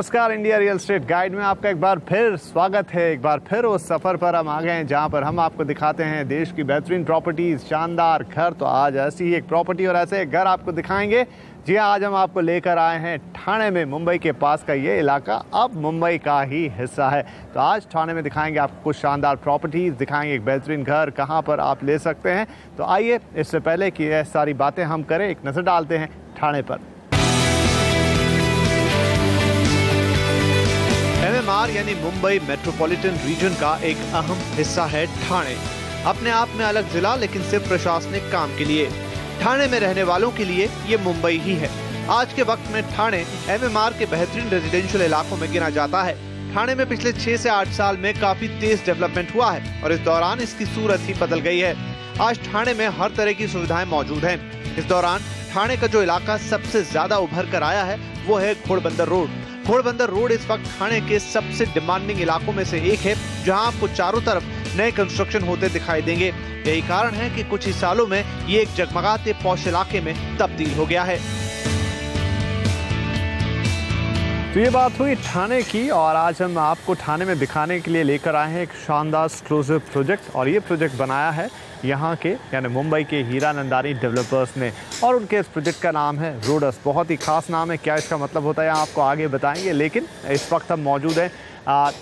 नमस्कार, India real estate guide में आपका एक बार फिर स्वागत है। एक बार फिर उस सफ़र पर हम आ गए हैं जहां पर हम आपको दिखाते हैं देश की बेहतरीन प्रॉपर्टीज़, शानदार घर। तो आज ऐसी ही एक प्रॉपर्टी और ऐसे एक घर आपको दिखाएंगे। जी हाँ, आज हम आपको लेकर आए हैं ठाणे में। मुंबई के पास का ये इलाका अब मुंबई का ही हिस्सा है। तो आज ठाणे में दिखाएंगे आपको कुछ शानदार प्रॉपर्टीज़, दिखाएंगे एक बेहतरीन घर कहाँ पर आप ले सकते हैं। तो आइए, इससे पहले कि ये सारी बातें हम करें, एक नज़र डालते हैं ठाणे पर। MMR यानी मुंबई मेट्रोपॉलिटन रीजन का एक अहम हिस्सा है ठाणे। अपने आप में अलग जिला, लेकिन सिर्फ प्रशासनिक काम के लिए। ठाणे में रहने वालों के लिए ये मुंबई ही है। आज के वक्त में ठाणे MMR के बेहतरीन रेजिडेंशियल इलाकों में गिना जाता है। ठाणे में पिछले 6 से 8 साल में काफी तेज डेवलपमेंट हुआ है और इस दौरान इसकी सूरत ही बदल गई है। आज ठाणे में हर तरह की सुविधाएं मौजूद हैं। इस दौरान ठाणे का जो इलाका सबसे ज्यादा उभर कर आया है वो है घोड़बंदर रोड। घोड़बंदर रोड इस वक्त ठाणे के सबसे डिमांडिंग इलाकों में से एक है, जहां आपको चारों तरफ नए कंस्ट्रक्शन होते दिखाई देंगे। यही कारण है कि कुछ ही सालों में ये एक जगमगाते पॉश इलाके में तब्दील हो गया है। तो ये बात हुई ठाणे की, और आज हम आपको ठाणे में दिखाने के लिए लेकर आए हैं एक शानदार एक्सक्लूसिव प्रोजेक्ट। और ये प्रोजेक्ट बनाया है यहाँ के यानी मुंबई के हीरानंदानी डेवलपर्स ने, और उनके इस प्रोजेक्ट का नाम है रोडस। बहुत ही खास नाम है। क्या इसका मतलब होता है आपको आगे बताएंगे, लेकिन इस वक्त हम मौजूद हैं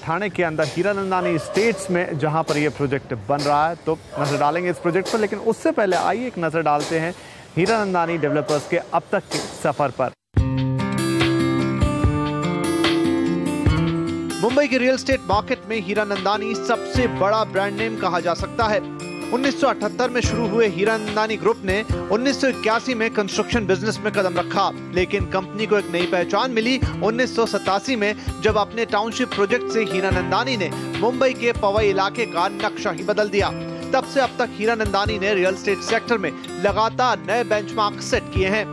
ठाणे के अंदर हीरानंदानी स्टेट्स में, जहाँ पर यह प्रोजेक्ट बन रहा है। तो नज़र डालेंगे इस प्रोजेक्ट पर, लेकिन उससे पहले आइए एक नज़र डालते हैं हीरानंदानी डेवलपर्स के अब तक के सफ़र पर। मुंबई के रियल एस्टेट मार्केट में हीरानंदानी सबसे बड़ा ब्रांड नेम कहा जा सकता है। 1978 में शुरू हुए हीरानंदानी ग्रुप ने 1981 में कंस्ट्रक्शन बिजनेस में कदम रखा, लेकिन कंपनी को एक नई पहचान मिली 1987 में, जब अपने टाउनशिप प्रोजेक्ट से हीरानंदानी ने मुंबई के पवई इलाके का नक्शा ही बदल दिया। तब से अब तक हीरानंदानी ने रियल एस्टेट सेक्टर में लगातार नए बेंचमार्क सेट किए हैं।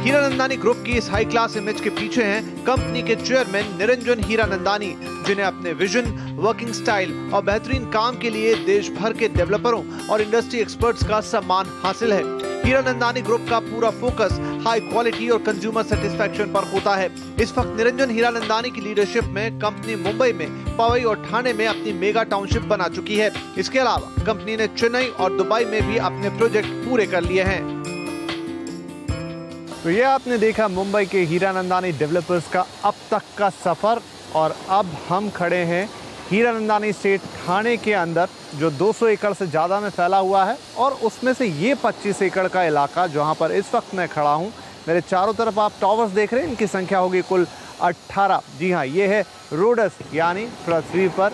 हीरानंदानी ग्रुप की इस हाई क्लास इमेज के पीछे हैं कंपनी के चेयरमैन निरंजन हीरानंदानी, जिन्हें अपने विजन, वर्किंग स्टाइल और बेहतरीन काम के लिए देश भर के डेवलपरों और इंडस्ट्री एक्सपर्ट्स का सम्मान हासिल है। हीरानंदानी ग्रुप का पूरा फोकस हाई क्वालिटी और कंज्यूमर सेटिस्फैक्शन पर होता है। इस वक्त निरंजन हीरानंदानी की लीडरशिप में कंपनी मुंबई में, पवई और ठाणे में अपनी मेगा टाउनशिप बना चुकी है। इसके अलावा कंपनी ने चेन्नई और दुबई में भी अपने प्रोजेक्ट पूरे कर लिए हैं। तो ये आपने देखा मुंबई के हीरानंदानी डेवलपर्स का अब तक का सफ़र, और अब हम खड़े हैं हीरानंदानी स्टेट ठाणे के अंदर, जो 200 एकड़ से ज़्यादा में फैला हुआ है। और उसमें से ये 25 एकड़ का इलाका जहाँ पर इस वक्त मैं खड़ा हूँ, मेरे चारों तरफ आप टावर्स देख रहे हैं, इनकी संख्या होगी कुल 18। जी हाँ, ये है रोडस यानी पृथ्वी पर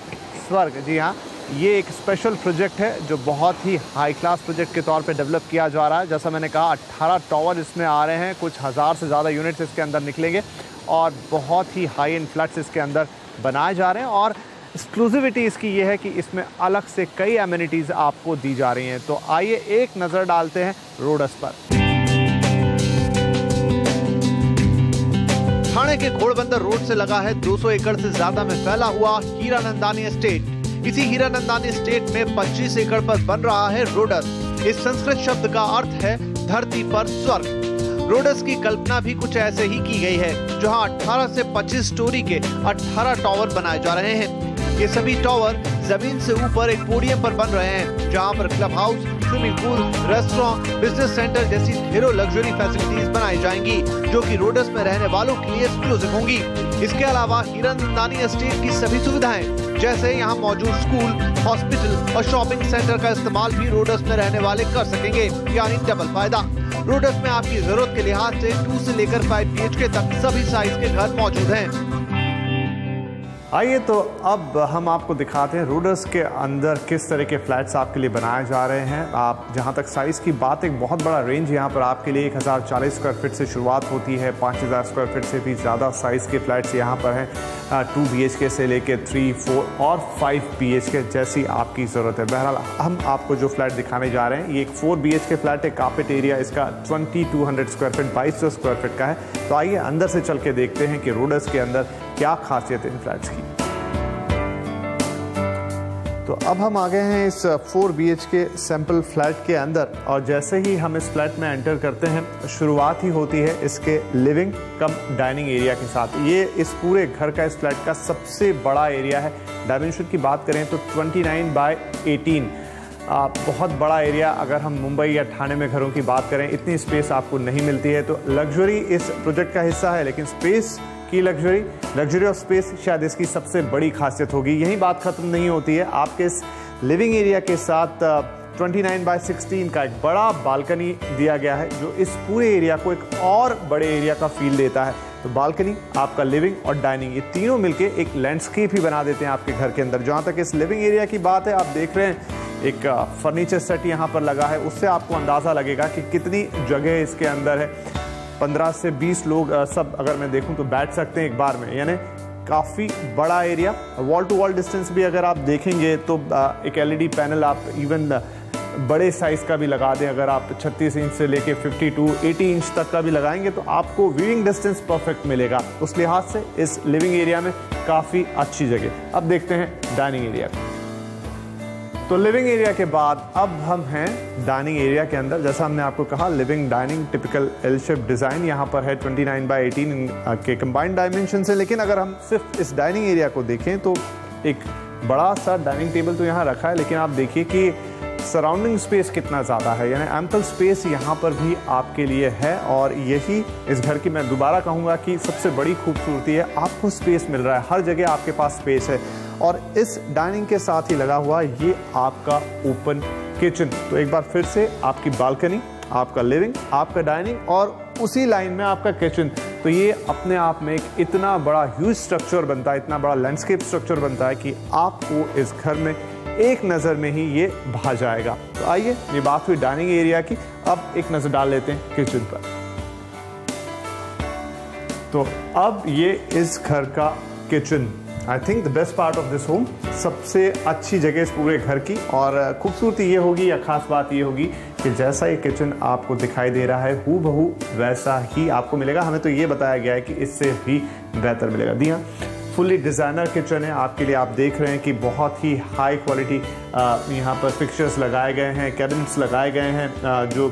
स्वर्ग। जी हाँ, ये एक स्पेशल प्रोजेक्ट है जो बहुत ही हाई क्लास प्रोजेक्ट के तौर पे डेवलप किया जा रहा है। जैसा मैंने कहा, 18 टावर इसमें आ रहे हैं, कुछ हज़ार से ज़्यादा यूनिट्स इसके अंदर निकलेंगे, और बहुत ही हाई एंड फ्लैट्स इसके अंदर बनाए जा रहे हैं। और एक्सक्लूसिविटी इसकी ये है कि इसमें अलग से कई एमिनिटीज़ आपको दी जा रही हैं। तो आइए एक नज़र डालते हैं रोडस पर। ठाणे के घोड़बंदर रोड से लगा है 200 एकड़ से ज्यादा में फैला हुआ हीरानंदानी एस्टेट। इसी हीरानंदानी एस्टेट में 25 एकड़ पर बन रहा है रोडस। इस संस्कृत शब्द का अर्थ है धरती पर स्वर्ग। रोडस की कल्पना भी कुछ ऐसे ही की गई है, जहां 18 से 25 स्टोरी के 18 टावर बनाए जा रहे हैं। ये सभी टावर जमीन से ऊपर एक पोडियम पर बन रहे हैं, जहां पर club house, swimming pool, restaurant, business centre जैसी ढेरों लग्जरी फैसिलिटीज बनाई जाएंगी, जो कि रोडस में रहने वालों के लिए एक्सक्लूसिव होंगी। इसके अलावा हीरानंदानी एस्टेट की सभी सुविधाएं, जैसे यहाँ मौजूद स्कूल, हॉस्पिटल और शॉपिंग सेंटर का इस्तेमाल भी रोडस में रहने वाले कर सकेंगे, यानी डबल फायदा। रोडस में आपकी जरूरत के लिहाज से 2 से लेकर 5 BHK तक सभी साइज के घर मौजूद हैं। आइए तो अब हम आपको दिखाते हैं रोडस के अंदर किस तरह के फ्लैट्स आपके लिए बनाए जा रहे हैं। आप जहां तक साइज़ की बात, एक बहुत बड़ा रेंज यहाँ पर आपके लिए 1040 स्क्वायर फीट से शुरुआत होती है। 5000 स्क्वायर फीट से भी ज़्यादा साइज़ के फ्लैट्स यहाँ पर हैं। 2 BHK से लेके 3, 4 और 5 BHK जैसी आपकी ज़रूरत है। बहरहाल हम आपको जो फ्लैट दिखाने जा रहे हैं, ये एक 4 BHK फ्लैट है। कार्पेट एरिया इसका 2200 स्क्वायर फीट, 2200 स्क्वायर फीट का है। तो आइए अंदर से चल के देखते हैं कि रोडस के अंदर क्या खासियत है इन फ्लैट्स की। तो अब हम आ गए हैं इस 4 BHK सैंपल फ्लैट के अंदर, और जैसे ही हम इस फ्लैट में एंटर करते हैं शुरुआत ही होती है इसके लिविंग कम डाइनिंग एरिया के साथ। ये इस पूरे घर का, इस फ्लैट का सबसे बड़ा एरिया है। डायमेंशन की बात करें तो 29x18, बहुत बड़ा एरिया। अगर हम मुंबई या ठाणे में घरों की बात करें, इतनी स्पेस आपको नहीं मिलती है। तो लग्जरी इस प्रोजेक्ट का हिस्सा है, लेकिन स्पेस की लग्जरी ऑफ स्पेस शायद इसकी सबसे बड़ी खासियत होगी। यही बात खत्म नहीं होती है, आपके इस लिविंग एरिया के साथ 29x16 का एक बड़ा बालकनी दिया गया है, जो इस पूरे एरिया को एक और बड़े एरिया का फील देता है। तो बालकनी, आपका लिविंग और डाइनिंग, ये तीनों मिलके एक लैंडस्केप ही बना देते हैं आपके घर के अंदर। जहाँ तक इस लिविंग एरिया की बात है, आप देख रहे हैं एक फर्नीचर सेट यहाँ पर लगा है, उससे आपको अंदाज़ा लगेगा कि कितनी जगह इसके अंदर है। 15 से 20 लोग सब अगर मैं देखूं तो बैठ सकते हैं एक बार में, यानी काफ़ी बड़ा area. Wall to wall distance भी अगर आप देखेंगे तो एक LED पैनल आप इवन बड़े साइज़ का भी लगा दें, अगर आप 36 इंच से लेके 80 इंच तक का भी लगाएंगे तो आपको व्यूइंग डिस्टेंस परफेक्ट मिलेगा। उस लिहाज से इस लिविंग एरिया में काफ़ी अच्छी जगह। अब देखते हैं डाइनिंग एरिया। तो लिविंग एरिया के बाद अब हम हैं डाइनिंग एरिया के अंदर। जैसा हमने आपको कहा, living dining typical L shape design यहाँ पर है 29x18 के कंबाइंड डायमेंशन से। लेकिन अगर हम सिर्फ इस डाइनिंग एरिया को देखें तो एक बड़ा सा डाइनिंग टेबल तो यहाँ रखा है, लेकिन आप देखिए कि सराउंडिंग स्पेस कितना ज़्यादा है, यानी एम्पल स्पेस यहाँ पर भी आपके लिए है। और यही इस घर की मैं दोबारा कहूँगा कि सबसे बड़ी खूबसूरती है, आपको स्पेस मिल रहा है, हर जगह आपके पास स्पेस है। और इस डाइनिंग के साथ ही लगा हुआ ये आपका ओपन किचन। तो एक बार फिर से आपकी बालकनी, आपका लिविंग, आपका डाइनिंग और उसी लाइन में आपका किचन। तो ये अपने आप में एक इतना बड़ा ह्यूज स्ट्रक्चर बनता है, इतना बड़ा लैंडस्केप स्ट्रक्चर बनता है कि आपको इस घर में एक नज़र में ही ये भा जाएगा। तो आइए, ये बात हुई डाइनिंग एरिया की, अब एक नज़र डाल लेते हैं किचन पर। तो अब ये इस घर का kitchen, I think the best part of this home, सबसे अच्छी जगह इस पूरे घर की। और खूबसूरती ये होगी या ख़ास बात ये होगी कि जैसा ये किचन आपको दिखाई दे रहा है हूबहू वैसा ही आपको मिलेगा। हमें तो ये बताया गया है कि इससे भी बेहतर मिलेगा। जी हाँ, फुली डिज़ाइनर किचन है आपके लिए। आप देख रहे हैं कि बहुत ही हाई क्वालिटी यहाँ पर फिक्चर्स लगाए गए हैं, कैबिनेट्स लगाए गए हैं। जो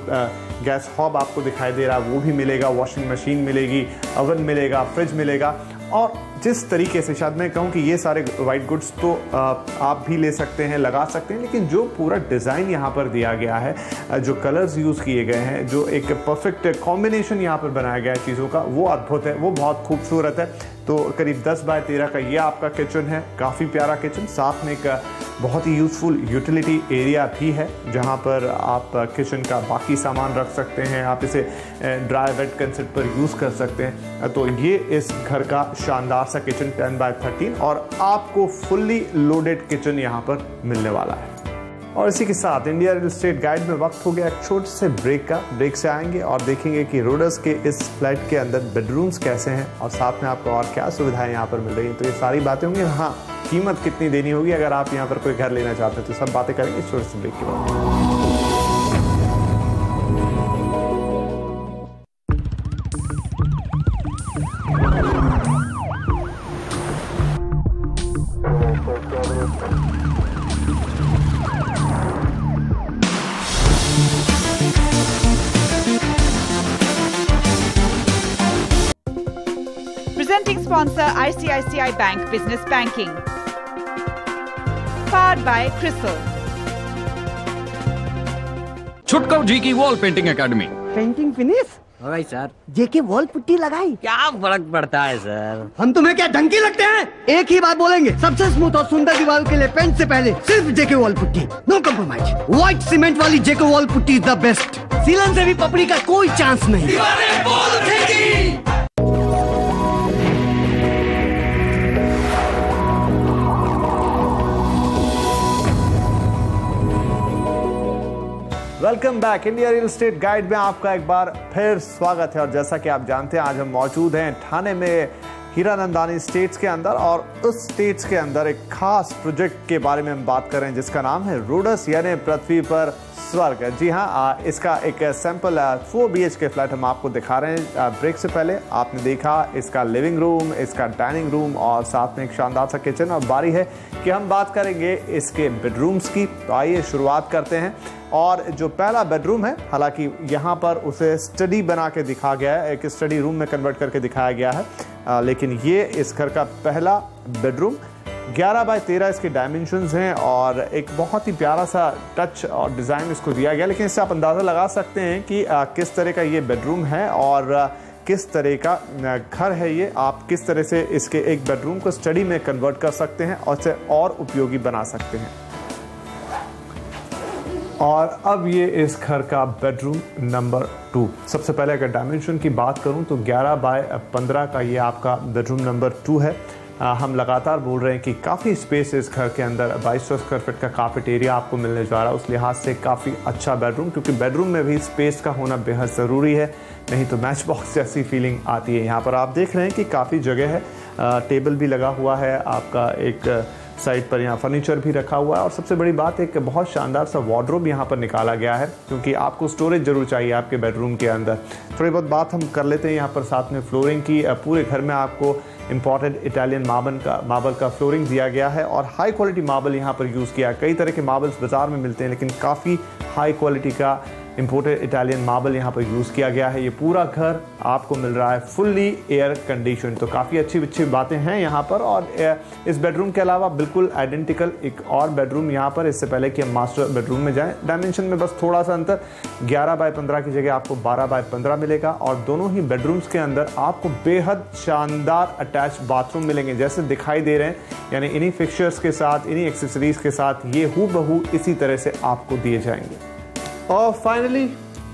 गैस हॉब आपको दिखाई दे रहा है वो भी मिलेगा, वॉशिंग मशीन मिलेगी, ओवन मिलेगा, फ्रिज मिलेगा। और जिस तरीके से, शायद मैं कहूँ कि ये सारे वाइट गुड्स तो आप भी ले सकते हैं, लगा सकते हैं, लेकिन जो पूरा डिज़ाइन यहाँ पर दिया गया है, जो कलर्स यूज़ किए गए हैं, जो एक परफेक्ट कॉम्बिनेशन यहाँ पर बनाया गया है चीज़ों का, वो अद्भुत है, वो बहुत खूबसूरत है। तो करीब 10x13 का ये आपका किचन है, काफ़ी प्यारा किचन। साथ में एक बहुत ही यूज़फुल यूटिलिटी एरिया भी है, जहाँ पर आप किचन का बाकी सामान रख सकते हैं, आप इसे ड्राई वेट कंसेप्ट पर यूज़ कर सकते हैं। तो ये इस घर का शानदार सा किचन 10x13, और आपको फुल्ली लोडेड किचन यहाँ पर मिलने वाला है। और इसी के साथ इंडिया रियल एस्टेट गाइड में वक्त हो गया एक छोटे से ब्रेक का। ब्रेक से आएंगे और देखेंगे कि रोडस के इस फ्लैट के अंदर बेडरूम्स कैसे हैं और साथ में आपको और क्या सुविधाएं यहाँ पर मिल रही हैं। तो ये सारी बातें होंगी। हाँ, कीमत कितनी देनी होगी अगर आप यहाँ पर कोई घर लेना चाहते हैं, तो सब बातें करेंगे इस छोटे से ब्रेक के बाद। Presenting sponsor ICICI Bank Business Banking. Powered by CRISIL. छुटकू जी की wall painting academy. Painting finish हो गई सर। जेके वॉल पुट्टी लगाई। क्या फर्क पड़ता है सर? हम तुम्हें क्या ढंकी लगते हैं? एक ही बात बोलेंगे, सबसे स्मूथ और सुंदर दीवार के लिए पेंट से पहले सिर्फ JK wall putty, no compromise. White cement वाली JK wall putty is the best. सीलन से भी पपड़ी का कोई चांस नहीं। दीवारें बोल उठेगी। Welcome back. India real estate guide में आपका एक बार फिर स्वागत है। और जैसा कि आप जानते हैं, आज हम मौजूद हैं ठाणे में हीरानंदानी स्टेट्स के अंदर, और उस स्टेट्स के अंदर एक खास प्रोजेक्ट के बारे में हम बात कर रहे हैं जिसका नाम है रोडस, यानी पृथ्वी पर स्वर्ग। जी हाँ, इसका एक सैंपल 4 BHK फ्लैट हम आपको दिखा रहे हैं। ब्रेक से पहले आपने देखा इसका लिविंग रूम, इसका डाइनिंग रूम और साथ में एक शानदार सा किचन। और बारी है कि हम बात करेंगे इसके बेडरूम्स की। तो आइए शुरुआत करते हैं। और जो पहला बेडरूम है, हालांकि यहाँ पर उसे स्टडी बना के दिखा गया है, एक स्टडी रूम में कन्वर्ट करके दिखाया गया है, लेकिन ये इस घर का पहला बेडरूम 11 बाय 13 इसके डायमेंशंस हैं और एक बहुत ही प्यारा सा टच और डिज़ाइन इसको दिया गया। लेकिन इससे आप अंदाज़ा लगा सकते हैं कि किस तरह का ये बेडरूम है और किस तरह का घर है ये। आप किस तरह से इसके एक बेडरूम को स्टडी में कन्वर्ट कर सकते हैं और इसे और उपयोगी बना सकते हैं। और अब ये इस घर का बेडरूम नंबर 2। सबसे पहले अगर डायमेंशन की बात करूं तो 11 बाय 15 का ये आपका बेडरूम नंबर 2 है। हम लगातार बोल रहे हैं कि काफ़ी स्पेस इस घर के अंदर 2200 स्क्वायर फीट का कार्पेट एरिया आपको मिलने जा रहा है। उस लिहाज से काफ़ी अच्छा बेडरूम, क्योंकि बेडरूम में भी स्पेस का होना बेहद ज़रूरी है, नहीं तो मैच बॉक्स जैसी फीलिंग आती है। यहाँ पर आप देख रहे हैं कि काफ़ी जगह है, टेबल भी लगा हुआ है आपका, एक साइड पर यहाँ फर्नीचर भी रखा हुआ है। और सबसे बड़ी बात है कि बहुत शानदार सा वार्डरोब यहाँ पर निकाला गया है, क्योंकि आपको स्टोरेज जरूर चाहिए आपके बेडरूम के अंदर। थोड़ी बहुत बात हम कर लेते हैं यहाँ पर साथ में फ्लोरिंग की। पूरे घर में आपको इंपॉर्टेंट इटालियन मार्बल का फ्लोरिंग दिया गया है और हाई क्वालिटी मार्बल यहाँ पर यूज़ किया है। कई तरह के मार्बल्स बाज़ार में मिलते हैं, लेकिन काफ़ी हाई क्वालिटी का इंपोर्टेड इटालियन मार्बल यहाँ पर यूज़ किया गया है। ये पूरा घर आपको मिल रहा है फुल्ली एयर कंडीशन, तो काफ़ी अच्छी बातें हैं यहाँ पर। और इस बेडरूम के अलावा बिल्कुल आइडेंटिकल एक और बेडरूम यहाँ पर, इससे पहले कि हम मास्टर बेडरूम में जाएं, डायमेंशन में बस थोड़ा सा अंतर, 11 बाय 15 की जगह आपको 12 बाय 15 मिलेगा। और दोनों ही बेडरूम्स के अंदर आपको बेहद शानदार अटैच बाथरूम मिलेंगे, जैसे दिखाई दे रहे हैं, यानी इन्हीं फिक्सचर्स के साथ, इन्हीं एक्सेसरीज के साथ ये हूबहू इसी तरह से आपको दिए जाएंगे। और फाइनली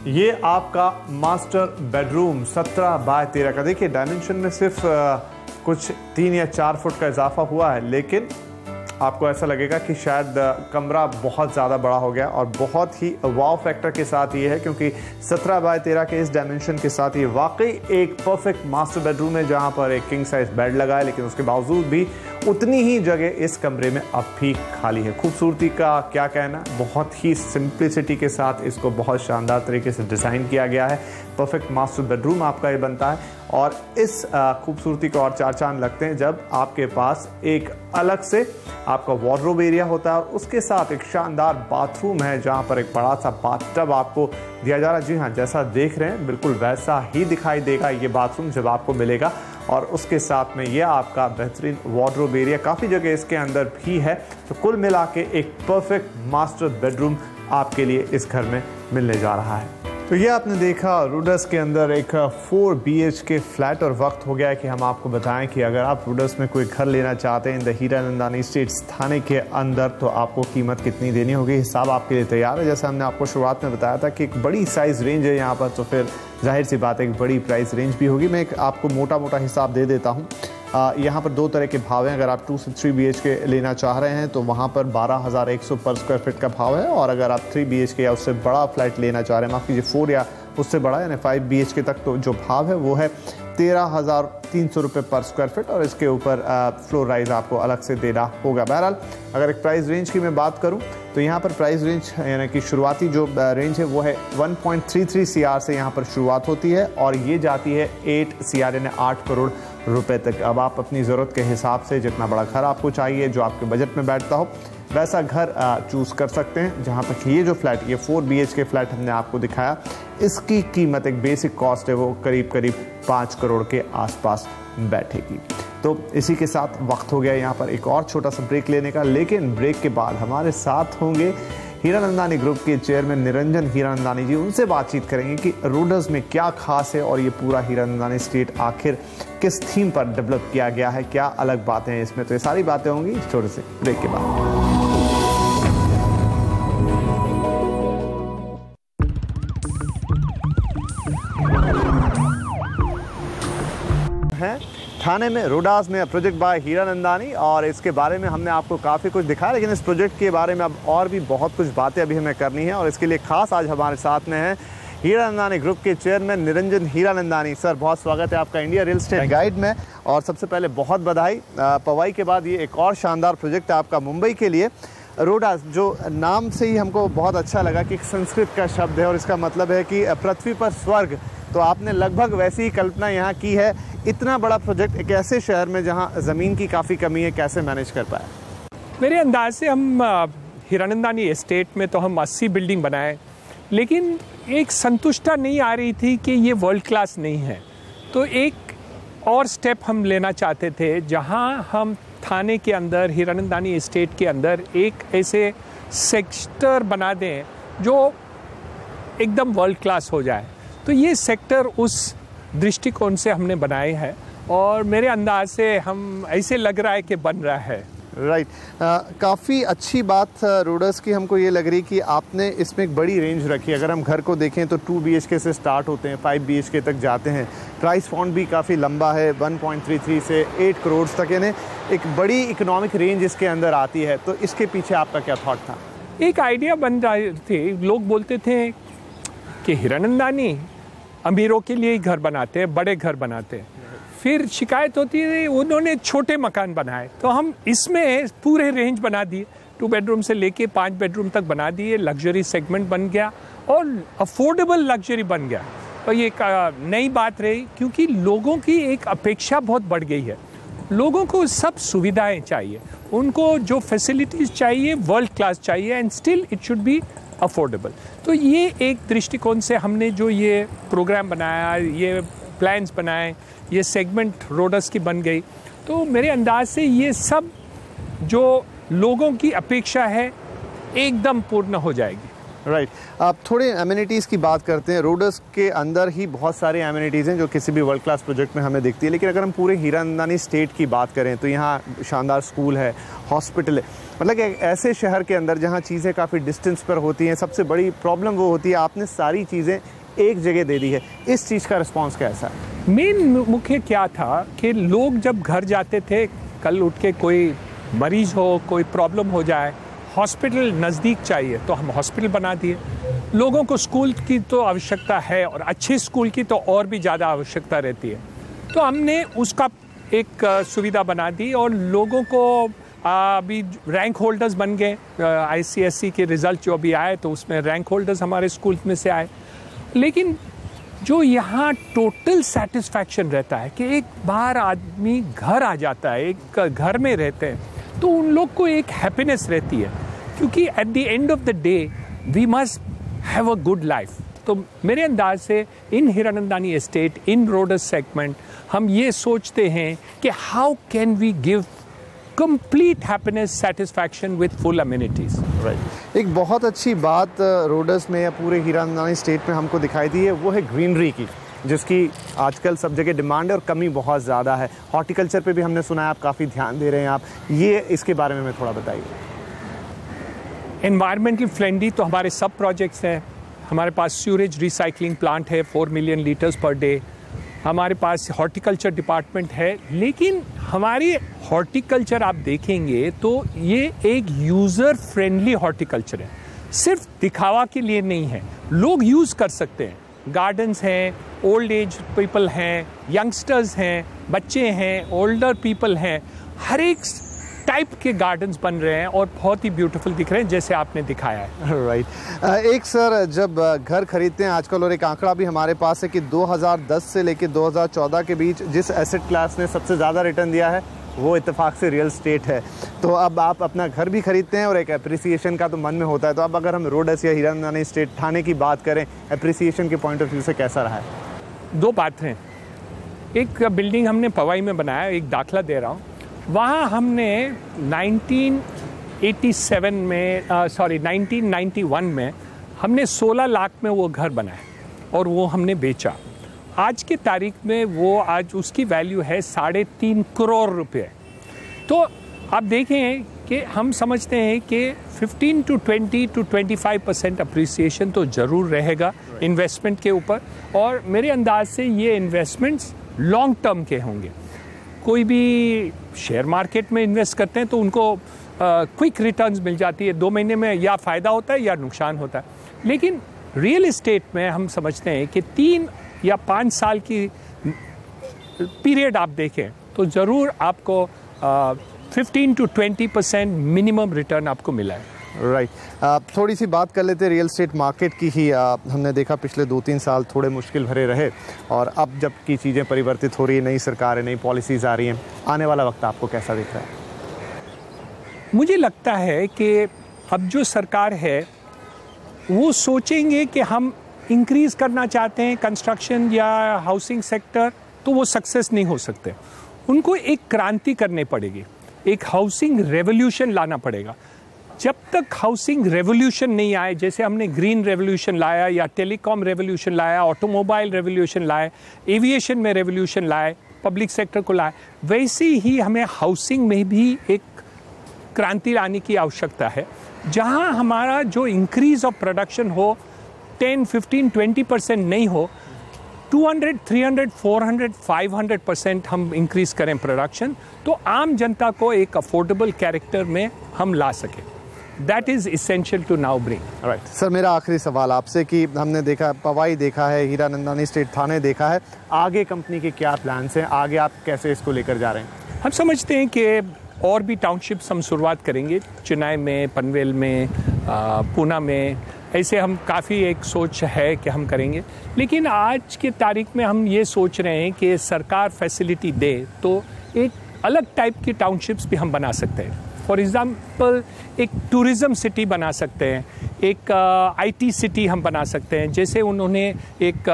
ये आपका मास्टर बेडरूम 17 बाय 13 का। देखिए डायमेंशन में सिर्फ कुछ 3 या 4 फुट का इजाफा हुआ है, लेकिन आपको ऐसा लगेगा कि शायद कमरा बहुत ज़्यादा बड़ा हो गया। और बहुत ही वाव फैक्टर के साथ ये है, क्योंकि 17 बाय 13 के इस डायमेंशन के साथ ये वाकई एक परफेक्ट मास्टर बेडरूम है, जहाँ पर एक किंग साइज बेड लगा है, लेकिन उसके बावजूद भी उतनी ही जगह इस कमरे में अब भी खाली है। खूबसूरती का क्या कहना, बहुत ही सिंप्लिसिटी के साथ इसको बहुत शानदार तरीके से डिज़ाइन किया गया है। परफेक्ट मास्टर बेडरूम आपका ये बनता है। और इस खूबसूरती को और 4 चांद लगते हैं जब आपके पास एक अलग से आपका वार्डरोब एरिया होता है और उसके साथ एक शानदार बाथरूम है, जहां पर एक बड़ा सा बाथटब आपको दिया जा रहा है। जी हाँ, जैसा देख रहे हैं बिल्कुल वैसा ही दिखाई देगा ये बाथरूम जब आपको मिलेगा। और उसके साथ में ये आपका बेहतरीन वार्डरोब एरिया, काफ़ी जगह इसके अंदर भी है। तो कुल मिला के एक परफेक्ट मास्टर बेडरूम आपके लिए इस घर में मिलने जा रहा है। तो ये आपने देखा रूडर्स के अंदर एक 4 BHK फ्लैट। और वक्त हो गया है कि हम आपको बताएं कि अगर आप रूडर्स में कोई घर लेना चाहते हैं इन द हीरानंदानी एस्टेट्स थाने के अंदर, तो आपको कीमत कितनी देनी होगी। हिसाब आपके लिए तैयार है। जैसे हमने आपको शुरुआत में बताया था कि एक बड़ी साइज़ रेंज है यहाँ पर, तो फिर जाहिर सी बात है एक बड़ी प्राइस रेंज भी होगी। मैं एक आपको मोटा हिसाब दे देता हूँ। यहाँ पर 2 तरह के भाव हैं। अगर आप 2 से 3 BHK लेना चाह रहे हैं तो वहाँ पर 12,100 पर स्क्वायर फीट का भाव है। और अगर आप 3 BHK या उससे बड़ा फ्लैट लेना चाह रहे हैं, माफ़ कीजिए 4 या उससे बड़ा यानी 5 BHK तक, तो जो भाव है वो है 13,300 रुपये पर स्क्वायर फीट। और इसके ऊपर फ्लोर राइज आपको अलग से देना होगा। बहरहाल अगर एक प्राइस रेंज की मैं बात करूं तो यहाँ पर प्राइस रेंज यानी कि शुरुआती जो रेंज है वो है 1.33 CR से यहाँ पर शुरुआत होती है और ये जाती है 8 CR यानी 8 करोड़ रुपए तक। अब आप अपनी ज़रूरत के हिसाब से जितना बड़ा घर आपको चाहिए, जो आपके बजट में बैठता हो, वैसा घर चूज़ कर सकते हैं। जहाँ तक ये जो फ्लैट, ये 4 BHK फ्लैट हमने आपको दिखाया, इसकी कीमत एक बेसिक कॉस्ट है वो करीब 5 करोड़ के आसपास बैठेगी। तो इसी के साथ वक्त हो गया यहाँ पर एक और छोटा सा ब्रेक लेने का। लेकिन ब्रेक के बाद हमारे साथ होंगे हीरानंदानी ग्रुप के चेयरमैन निरंजन हीरानंदानी जी। उनसे बातचीत करेंगे कि रूडर्स में क्या खास है और ये पूरा हीरानंदानी एस्टेट आखिर किस थीम पर डेवलप किया गया है, क्या अलग बातें हैं इसमें। तो ये सारी बातें होंगी छोटे से ब्रेक के बाद। थाने में रोडास में प्रोजेक्ट बाय हीरानंदानी, और इसके बारे में हमने आपको काफ़ी कुछ दिखाया, लेकिन इस प्रोजेक्ट के बारे में अब और भी बहुत कुछ बातें अभी हमें करनी है। और इसके लिए खास आज हमारे साथ में है हीरानंदानी ग्रुप के चेयरमैन निरंजन हीरानंदानी। सर बहुत स्वागत है आपका इंडिया रियल एस्टेट गाइड में। और सबसे पहले बहुत बधाई, पवाई के बाद ये एक और शानदार प्रोजेक्ट है आपका मुंबई के लिए। रोडास, जो नाम से ही हमको बहुत अच्छा लगा कि संस्कृत का शब्द है और इसका मतलब है कि पृथ्वी पर स्वर्ग, तो आपने लगभग वैसी ही कल्पना यहाँ की है। इतना बड़ा प्रोजेक्ट एक ऐसे शहर में जहाँ ज़मीन की काफ़ी कमी है, कैसे मैनेज कर पाए? मेरे अंदाज से हम हीरानंदानी एस्टेट में तो हम 80 बिल्डिंग बनाए, लेकिन एक संतुष्टता नहीं आ रही थी कि ये वर्ल्ड क्लास नहीं है। तो एक और स्टेप हम लेना चाहते थे जहाँ हम थाने के अंदर, हीरानंदानी एस्टेट के अंदर एक ऐसे सेक्टर बना दें जो एकदम वर्ल्ड क्लास हो जाए। तो ये सेक्टर उस दृष्टिकोण से हमने बनाए हैं और मेरे अंदाज से हम ऐसे लग रहा है कि बन रहा है। राइट। काफ़ी अच्छी बात रोडस की हमको ये लग रही कि आपने इसमें एक बड़ी रेंज रखी। अगर हम घर को देखें तो 2 BHK से स्टार्ट होते हैं, 5 BHK तक जाते हैं। प्राइस फॉन्ट भी काफ़ी लंबा है, 1.33 से 8 करोड़ तक, यानी एक बड़ी इकोनॉमिक रेंज इसके अंदर आती है। तो इसके पीछे आपका क्या थॉट था? एक आइडिया बन रही थी, लोग बोलते थे कि हीरानंदानी अमीरों के लिए ही घर बनाते हैं, बड़े घर बनाते हैं। फिर शिकायत होती है उन्होंने छोटे मकान बनाए, तो हम इसमें पूरे रेंज बना दिए, 2 बेडरूम से लेके 5 बेडरूम तक बना दिए। लग्जरी सेगमेंट बन गया और अफोर्डेबल लग्जरी बन गया। तो ये एक नई बात रही, क्योंकि लोगों की एक अपेक्षा बहुत बढ़ गई है। लोगों को सब सुविधाएं चाहिए, उनको जो फैसिलिटीज़ चाहिए वर्ल्ड क्लास चाहिए, and still it should be affordable. तो ये एक दृष्टिकोण से हमने जो ये प्रोग्राम बनाया, ये प्लान्स बनाए, ये सेगमेंट रोडस की बन गई। तो मेरे अंदाज से ये सब जो लोगों की अपेक्षा है एकदम पूर्ण हो जाएगी। राइट। आप थोड़े एमिनिटीज़ की बात करते हैं। रोडस के अंदर ही बहुत सारे एमिनिटीज़ हैं जो किसी भी वर्ल्ड क्लास प्रोजेक्ट में हमें दिखती है, लेकिन अगर हम पूरे हीरानंदानी स्टेट की बात करें तो यहाँ शानदार स्कूल है, हॉस्पिटल है। मतलब एक ऐसे शहर के अंदर जहाँ चीज़ें काफ़ी डिस्टेंस पर होती हैं, सबसे बड़ी प्रॉब्लम वो होती है आपने सारी चीज़ें एक जगह दे दी है। इस चीज़ का रिस्पॉन्स कैसा है? मेन मुख्य क्या था कि लोग जब घर जाते थे, कल उठ के कोई मरीज हो, कोई प्रॉब्लम हो जाए, हॉस्पिटल नज़दीक चाहिए, तो हम हॉस्पिटल बना दिए। लोगों को स्कूल की तो आवश्यकता है और अच्छे स्कूल की तो और भी ज़्यादा आवश्यकता रहती है, तो हमने उसका एक सुविधा बना दी। और लोगों को अभी रैंक होल्डर्स बन गए। ICSE के रिज़ल्ट जो अभी आए तो उसमें रैंक होल्डर्स हमारे स्कूल में से आए। लेकिन जो यहाँ टोटल सेटिस्फैक्शन रहता है कि एक बार आदमी घर आ जाता है, एक घर में रहते हैं, तो उन लोग को एक हैप्पीनेस रहती है, क्योंकि at the end of the day we must have a good life. तो मेरे अंदाज से in Hiranandani Estate, in Rodas segment, हम ये सोचते हैं कि how can we give complete happiness, satisfaction with full amenities. Right. एक बहुत अच्छी बात रोडस में या पूरे हीरानंदानी स्टेट में हमको दिखाई दी है, वो है ग्रीनरी की, जिसकी आजकल सब जगह डिमांड है और कमी बहुत ज़्यादा है। हॉर्टिकल्चर पे भी हमने सुना है आप काफ़ी ध्यान दे रहे हैं। आप ये इसके बारे में हमें थोड़ा बताइए। एनवायरमेंटल फ्रेंडली तो हमारे सब प्रोजेक्ट्स हैं। हमारे पास सीवरेज रिसाइकलिंग प्लांट है 4 मिलियन लीटर्स पर डे। हमारे पास हॉर्टिकल्चर डिपार्टमेंट है, लेकिन हमारी हॉर्टिकल्चर आप देखेंगे तो ये एक यूज़र फ्रेंडली हॉर्टिकल्चर है, सिर्फ दिखावा के लिए नहीं है। लोग यूज़ कर सकते हैं। गार्डन्स हैं, ओल्ड एज पीपल हैं, यंगस्टर्स हैं, बच्चे हैं, ओल्डर पीपल हैं, हर एक टाइप के गार्डन्स बन रहे हैं और बहुत ही ब्यूटीफुल दिख रहे हैं, जैसे आपने दिखाया है। राइट। एक सर, जब घर खरीदते हैं आजकल, और एक आंकड़ा भी हमारे पास है कि 2010 से लेकर 2014 के बीच जिस एसेट क्लास ने सबसे ज़्यादा रिटर्न दिया है वो इत्तेफाक से रियल स्टेट है। तो अब आप अपना घर भी खरीदते हैं और एक एप्रिसिएशन का तो मन में होता है। तो अब अगर हम रोडस या हीरानंदानी स्टेट थाने की बात करें, एप्रिसिएशन के पॉइंट ऑफ व्यू से कैसा रहा है? 2 बात हैं। एक बिल्डिंग हमने पवाई में बनाया, एक दाखला दे रहा हूँ, वहाँ हमने 1991 में हमने 16 लाख में वो घर बनाया और वो हमने बेचा। आज की तारीख में वो आज उसकी वैल्यू है 3.5 करोड़ रुपए। तो आप देखें कि हम समझते हैं कि 15 to 20 to 25% अप्रिसिएशन तो ज़रूर रहेगा इन्वेस्टमेंट के ऊपर, और मेरे अंदाज से ये इन्वेस्टमेंट्स लॉन्ग टर्म के होंगे। कोई भी शेयर मार्केट में इन्वेस्ट करते हैं तो उनको क्विक रिटर्न्स मिल जाती है, 2 महीने में या फ़ायदा होता है या नुकसान होता है। लेकिन रियल एस्टेट में हम समझते हैं कि 3 या 5 साल की पीरियड आप देखें तो ज़रूर आपको 15 to 20% मिनिमम रिटर्न आपको मिला है। राइट थोड़ी सी बात कर लेते रियल एस्टेट मार्केट की ही। हमने देखा पिछले 2-3 साल थोड़े मुश्किल भरे रहे और अब जबकि चीज़ें परिवर्तित हो रही है, नई सरकारें, नई पॉलिसीज़ आ रही हैं, आने वाला वक्त आपको कैसा दिख रहा है? मुझे लगता है कि अब जो सरकार है वो सोचेंगे कि हम इंक्रीज़ करना चाहते हैं कंस्ट्रक्शन या हाउसिंग सेक्टर, तो वो सक्सेस नहीं हो सकते। उनको एक क्रांति करनी पड़ेगी, एक हाउसिंग रेवोल्यूशन लाना पड़ेगा। जब तक हाउसिंग रेवोल्यूशन नहीं आए, जैसे हमने ग्रीन रेवोल्यूशन लाया या टेलीकॉम रेवोल्यूशन लाया, ऑटोमोबाइल रेवोल्यूशन लाए, एविएशन में रेवोल्यूशन लाए, पब्लिक सेक्टर को लाए, वैसे ही हमें हाउसिंग में भी एक क्रांति लाने की आवश्यकता है, जहां हमारा जो इंक्रीज ऑफ प्रोडक्शन हो 10, 15, 20% नहीं हो, 200, 300, 400, 500% हम इंक्रीज करें प्रोडक्शन, तो आम जनता को एक अफोर्डेबल कैरेक्टर में हम ला सकें। That is essential to now bring. Right sir, मेरा आखिरी सवाल आपसे कि हमने देखा पवाई देखा है, हीरानंदानी स्टेट थाने देखा है, आगे कंपनी के क्या प्लान्स हैं, आगे आप कैसे इसको लेकर जा रहे हैं? हम समझते हैं कि और भी टाउनशिप्स हम शुरुआत करेंगे, चेन्नई में, पनवेल में, पूना में, ऐसे हम काफ़ी एक सोच है कि हम करेंगे। लेकिन आज के तारीख में हम ये सोच रहे हैं कि सरकार फैसिलिटी दे तो एक अलग टाइप की टाउनशिप्स भी हम बना सकते हैं। फॉर एग्ज़ाम्पल एक टूरिज़्म सिटी बना सकते हैं, एक आईटी सिटी हम बना सकते हैं, जैसे उन्होंने एक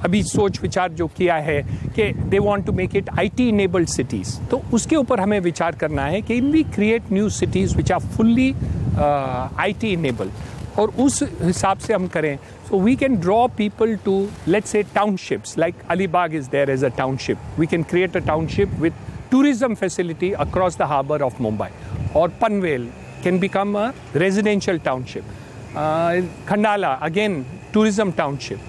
अभी सोच विचार जो किया है कि they want to make it IT enabled cities, तो उसके ऊपर हमें विचार करना है कि we create new cities which are fully IT enabled और उस हिसाब से हम करें। So we can draw people to let's say townships like Alibag is there as a township, we can create a township with tourism facility across the harbor of Mumbai, or Panvel can become a residential township. Khandala again tourism township.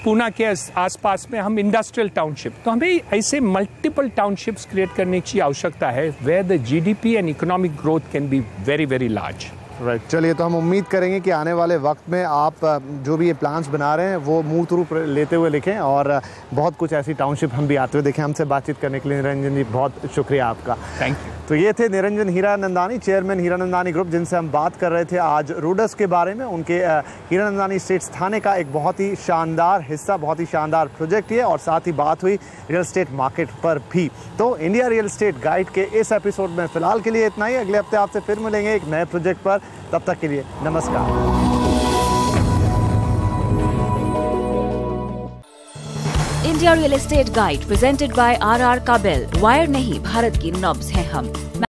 Poona के आसपास में हम industrial township, तो हमें ऐसे multiple townships create करने की आवश्यकता है where the GDP and economic growth can be very very large. Right चलिए, तो हम उम्मीद करेंगे कि आने वाले वक्त में आप जो भी ये प्लान्स बना रहे हैं वो मूर्त रूप लेते हुए लिखें और बहुत कुछ ऐसी टाउनशिप हम भी आते हुए देखें। हमसे बातचीत करने के लिए निरंजन जी बहुत शुक्रिया आपका। Thank you. तो ये थे निरंजन हीरानंदानी, चेयरमैन हीरानंदानी ग्रुप, जिनसे हम बात कर रहे थे आज रूडस के बारे में। उनके हीरानंदानी स्टेट्स थाने का एक बहुत ही शानदार हिस्सा, बहुत ही शानदार प्रोजेक्ट ये, और साथ ही बात हुई रियल एस्टेट मार्केट पर भी। तो इंडिया रियल एस्टेट गाइड के इस एपिसोड में फिलहाल के लिए इतना ही। अगले हफ्ते आपसे फिर मिलेंगे एक नए प्रोजेक्ट पर, तब तक के लिए नमस्कार। India real estate guide presented by RR Kabel. Wire नहीं, भारत की नब्ज हैं हम।